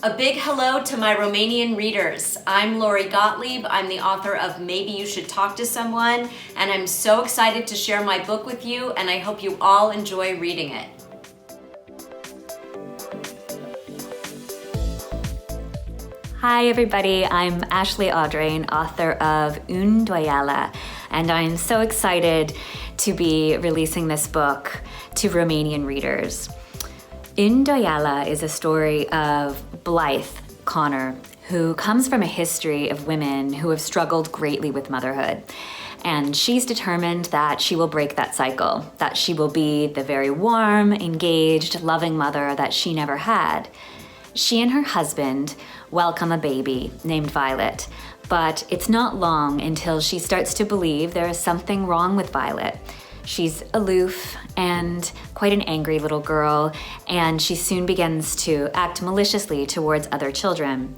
A big hello to my Romanian readers. I'm Lori Gottlieb. I'm the author of Maybe You Should Talk to Someone, and I'm so excited to share my book with you, and I hope you all enjoy reading it. Hi everybody, I'm Ashley Audrain, author of Ultima, and I'm so excited to be releasing this book to Romanian readers. Ultima is a story of Blythe Connor, who comes from a history of women who have struggled greatly with motherhood. And she's determined that she will break that cycle, that she will be the very warm, engaged, loving mother that she never had. She and her husband welcome a baby named Violet, but it's not long until she starts to believe there is something wrong with Violet. She's aloof and quite an angry little girl, and she soon begins to act maliciously towards other children.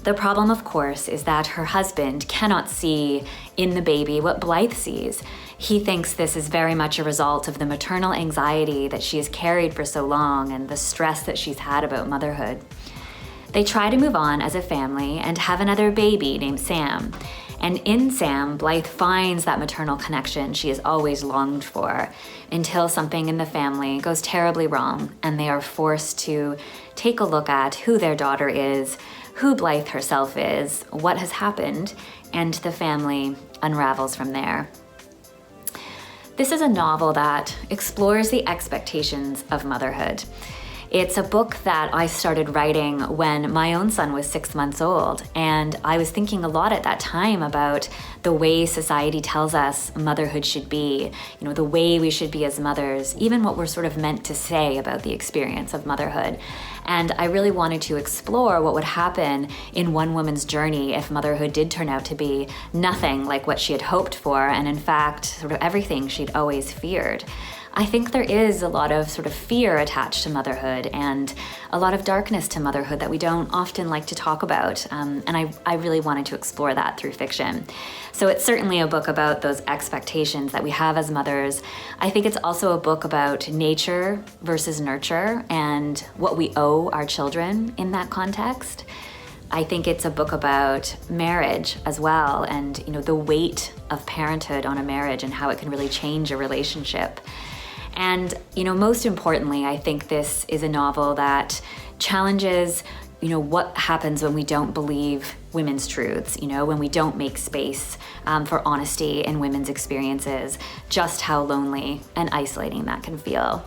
The problem, of course, is that her husband cannot see in the baby what Blythe sees. He thinks this is very much a result of the maternal anxiety that she has carried for so long and the stress that she's had about motherhood. They try to move on as a family and have another baby named Sam. And in Sam, Blythe finds that maternal connection she has always longed for, until something in the family goes terribly wrong and they are forced to take a look at who their daughter is, who Blythe herself is, what has happened, and the family unravels from there. This is a novel that explores the expectations of motherhood. It's a book that I started writing when my own son was 6 months old, and I was thinking a lot at that time about the way society tells us motherhood should be, the way we should be as mothers, even what we're sort of meant to say about the experience of motherhood. And I really wanted to explore what would happen in one woman's journey if motherhood did turn out to be nothing like what she had hoped for, and in fact, sort of everything she'd always feared. I think there is a lot of sort of fear attached to motherhood and a lot of darkness to motherhood that we don't often like to talk about. And I really wanted to explore that through fiction. So it's certainly a book about those expectations that we have as mothers. I think it's also a book about nature versus nurture and what we owe our children in that context. I think it's a book about marriage as well, and the weight of parenthood on a marriage and how it can really change a relationship. And, most importantly, I think this is a novel that challenges, what happens when we don't believe women's truths, when we don't make space for honesty in women's experiences, just how lonely and isolating that can feel.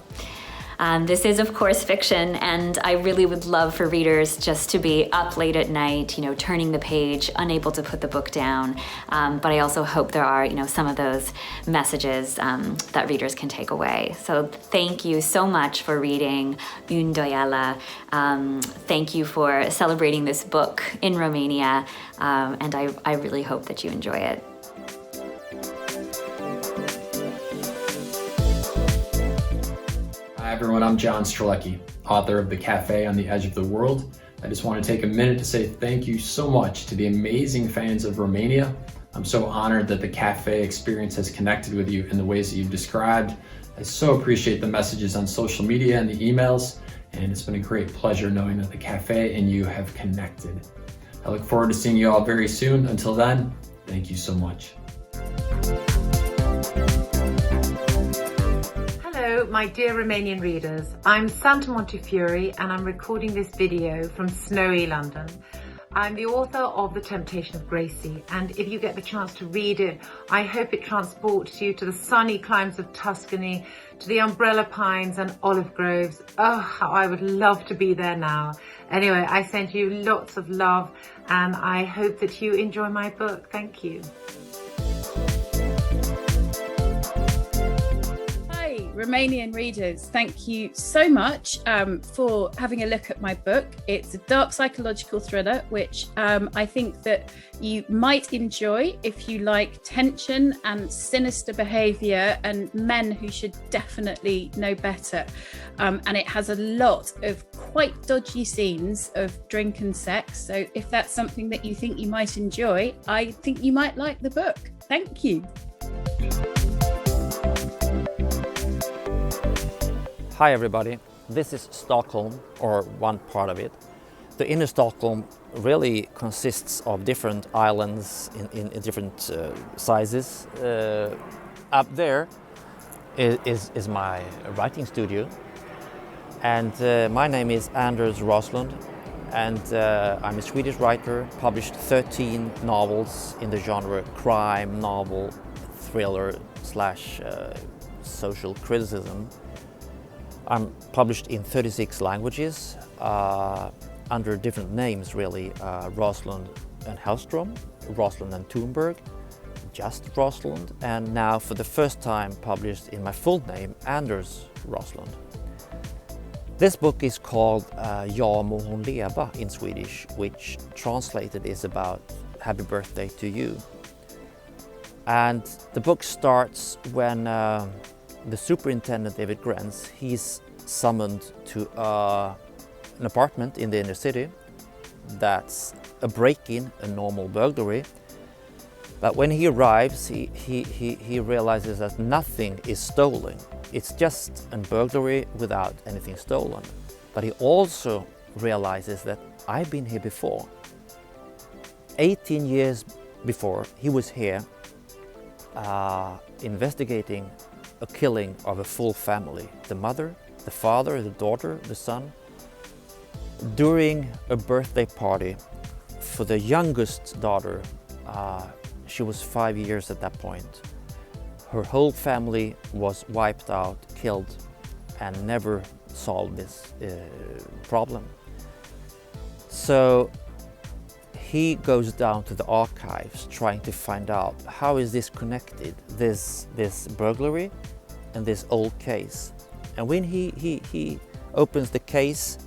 This is, of course, fiction, and I really would love for readers just to be up late at night, turning the page, unable to put the book down. But I also hope there are, some of those messages that readers can take away. So thank you so much for reading Ultima. Thank you for celebrating this book in Romania, and I really hope that you enjoy it. Hi everyone, I'm John Strelecki, author of The Cafe on the Edge of the World. I just want to take a minute to say thank you so much to the amazing fans of Romania. I'm so honored that the cafe experience has connected with you in the ways that you've described. I so appreciate the messages on social media and the emails, and it's been a great pleasure knowing that the cafe and you have connected. I look forward to seeing you all very soon. Until then, thank you so much. Hello, my dear Romanian readers. I'm Santa Montefiore and I'm recording this video from snowy London. I'm the author of The Temptation of Gracie, and if you get the chance to read it, I hope it transports you to the sunny climes of Tuscany, to the umbrella pines and olive groves. Oh, how I would love to be there now. Anyway, I send you lots of love and I hope that you enjoy my book. Thank you. Romanian readers, thank you so much for having a look at my book. It's a dark psychological thriller, which I think that you might enjoy if you like tension and sinister behaviour and men who should definitely know better. And it has a lot of quite dodgy scenes of drink and sex. So if that's something that you think you might enjoy, I think you might like the book. Thank you. Hi everybody, this is Stockholm, or one part of it. The inner Stockholm really consists of different islands in different sizes. Up there is my writing studio, and my name is Anders Roslund, and I'm a Swedish writer, published 13 novels in the genre crime, novel, thriller / social criticism. I'm published in 36 languages under different names, really. Roslund and Hellström, Roslund and Thunberg, just Roslund, and now for the first time published in my full name, Anders Roslund. This book is called Ja må hon leva in Swedish, which translated is about Happy Birthday to You. And the book starts when the superintendent, David Grenz, he's summoned to an apartment in the inner city. That's a break-in, a normal burglary. But when he arrives, he realizes that nothing is stolen. It's just a burglary without anything stolen. But he also realizes that I've been here before. 18 years before, he was here investigating a killing of a full family. The mother, the father, the daughter, the son. During a birthday party for the youngest daughter, she was 5 years at that point. Her whole family was wiped out, killed, and never solved this problem. So he goes down to the archives trying to find out how is this connected, this burglary and this old case. And when he opens the case,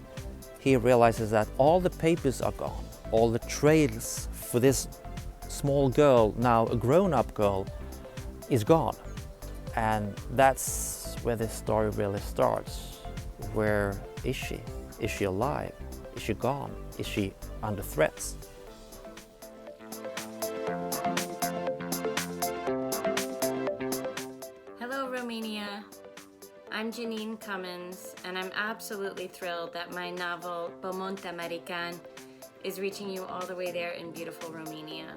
he realizes that all the papers are gone, all the trails for this small girl, now a grown-up girl, is gone. And that's where this story really starts. Where is she? Is she alive? Is she gone? Is she under threats? Hello, Romania. I'm Jeanine Cummins, and I'm absolutely thrilled that my novel, Beaumont American, is reaching you all the way there in beautiful Romania.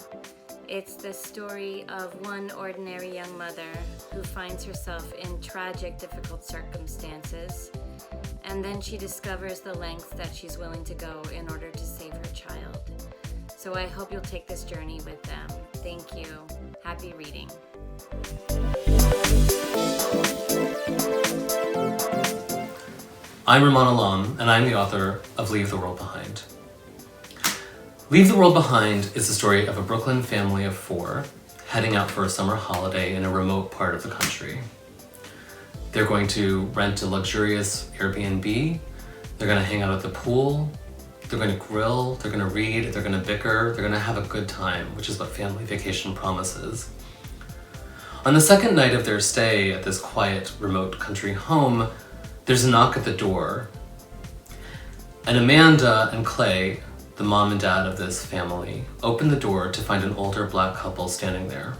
It's the story of one ordinary young mother who finds herself in tragic, difficult circumstances, and then she discovers the lengths that she's willing to go in order to save her child. So I hope you'll take this journey with them. Thank you. Happy reading. I'm Rumaan Alam, and I'm the author of Leave the World Behind. Leave the World Behind is the story of a Brooklyn family of 4 heading out for a summer holiday in a remote part of the country. They're going to rent a luxurious Airbnb, they're going to hang out at the pool, they're going to grill, they're going to read, they're going to bicker, they're going to have a good time, which is what family vacation promises. On the second night of their stay at this quiet, remote country home, there's a knock at the door. And Amanda and Clay, the mom and dad of this family, open the door to find an older black couple standing there.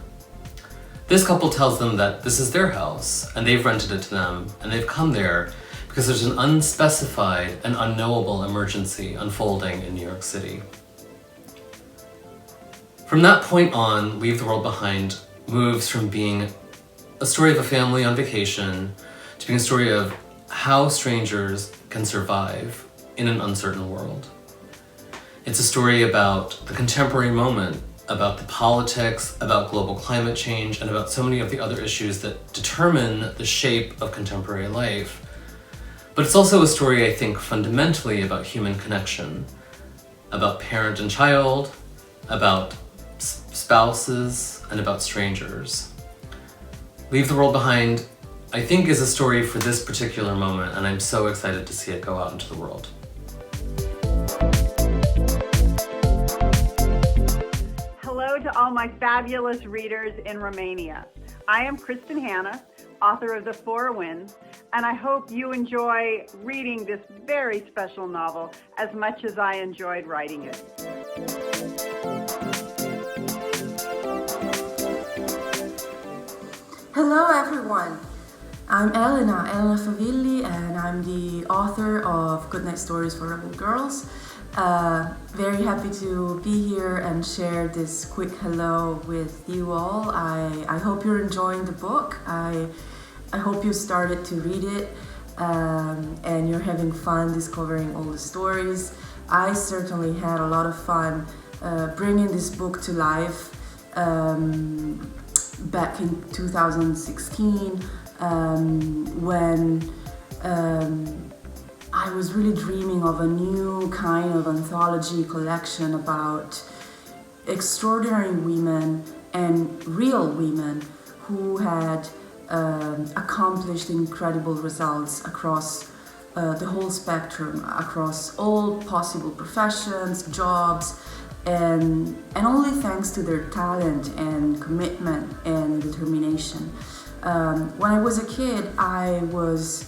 This couple tells them that this is their house, and they've rented it to them, and they've come there because there's an unspecified and unknowable emergency unfolding in New York City. From that point on, Leave the World Behind moves from being a story of a family on vacation to being a story of how strangers can survive in an uncertain world. It's a story about the contemporary moment, about the politics, about global climate change, and about so many of the other issues that determine the shape of contemporary life. But it's also a story, I think, fundamentally about human connection, about parent and child, about spouses, and about strangers. Leave the World Behind, I think, is a story for this particular moment, and I'm so excited to see it go out into the world. Hello to all my fabulous readers in Romania. I am Kristin Hannah, author of The Four Winds, and I hope you enjoy reading this very special novel as much as I enjoyed writing it. Hello everyone, I'm Elena Favilli, and I'm the author of Good Night Stories for Rebel Girls. Very happy to be here and share this quick hello with you all. I hope you're enjoying the book. I hope you started to read it and you're having fun discovering all the stories. I certainly had a lot of fun bringing this book to life back in 2016 when I was really dreaming of a new kind of anthology collection about extraordinary women and real women who had accomplished incredible results across the whole spectrum, across all possible professions, jobs, and only thanks to their talent and commitment and determination. When I was a kid, I was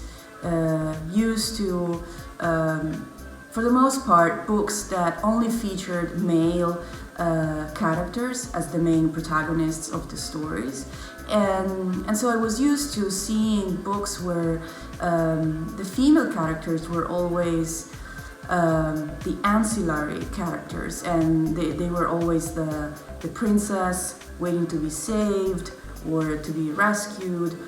used to, for the most part, books that only featured male characters as the main protagonists of the stories. And so I was used to seeing books where the female characters were always the ancillary characters, and they were always the princess waiting to be saved or to be rescued.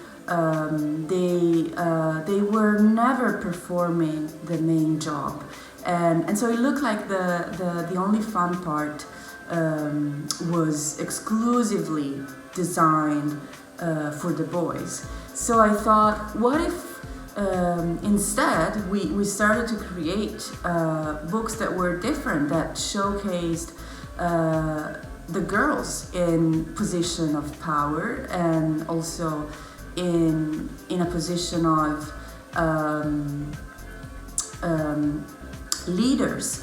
They were never performing the main job, and so it looked like the only fun part was exclusively designed for the boys. So I thought, what if instead we started to create books that were different, that showcased the girls in position of power and also in a position of leaders.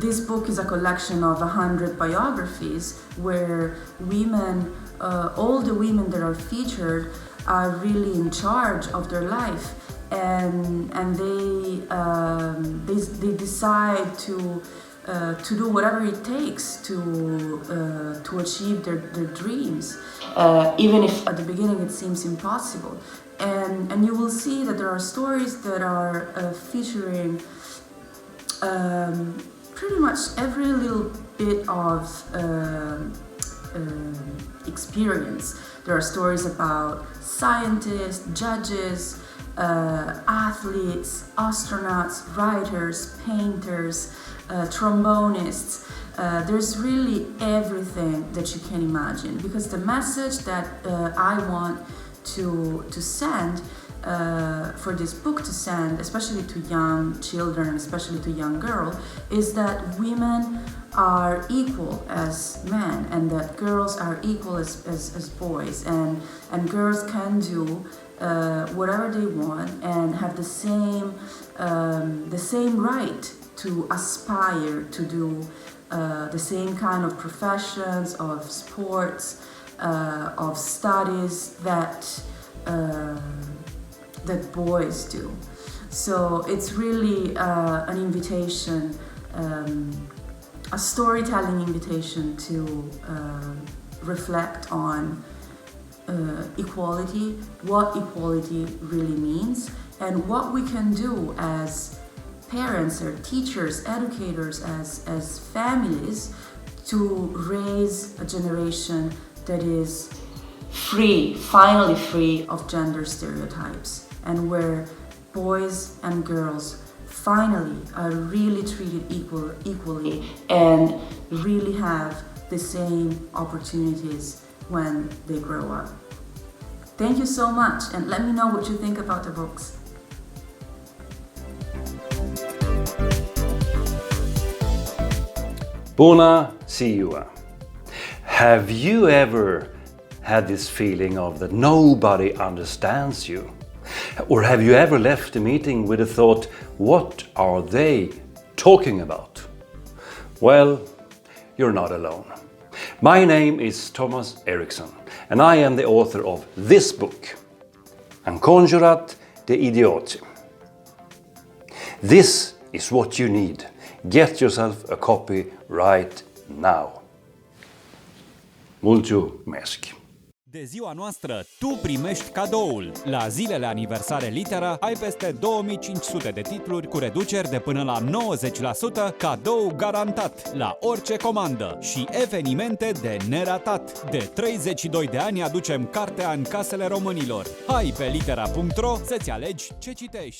This book is a collection of 100 biographies where women, all the women that are featured, are really in charge of their life, and they decide to do whatever it takes to achieve their dreams, even if at the beginning it seems impossible. And you will see that there are stories that are featuring pretty much every little bit of experience. There are stories about scientists, judges, athletes, astronauts, writers, painters, trombonists. There's really everything that you can imagine, because the message that I want to send for this book to send, especially to young children, especially to young girls, is that women are equal as men, and that girls are equal as boys, and girls can do whatever they want and have the same right to aspire to do the same kind of professions, of sports, of studies that boys do. So it's really an invitation, a storytelling invitation to reflect on equality, what equality really means, and what we can do as parents or teachers, educators, as families, to raise a generation that is free, finally free of gender stereotypes, and where boys and girls finally are really treated equally and really have the same opportunities when they grow up. Thank you so much, and let me know what you think about the books. Bună ziua! Have you ever had this feeling of that nobody understands you? Or have you ever left a meeting with a thought, what are they talking about? Well, you're not alone. My name is Thomas Erikson, and I am the author of this book, Înconjurat de idioti. This is what you need. Get yourself a copy right now. Mulțumească. De ziua noastră, tu primești cadoul. La zilele aniversare Litera ai peste 2500 de titluri cu reduceri de până la 90%, cadou garantat la orice comandă și evenimente de neratat. De 32 de ani aducem cartea în casele românilor. Hai pe litera.ro să-ți alegi ce citești.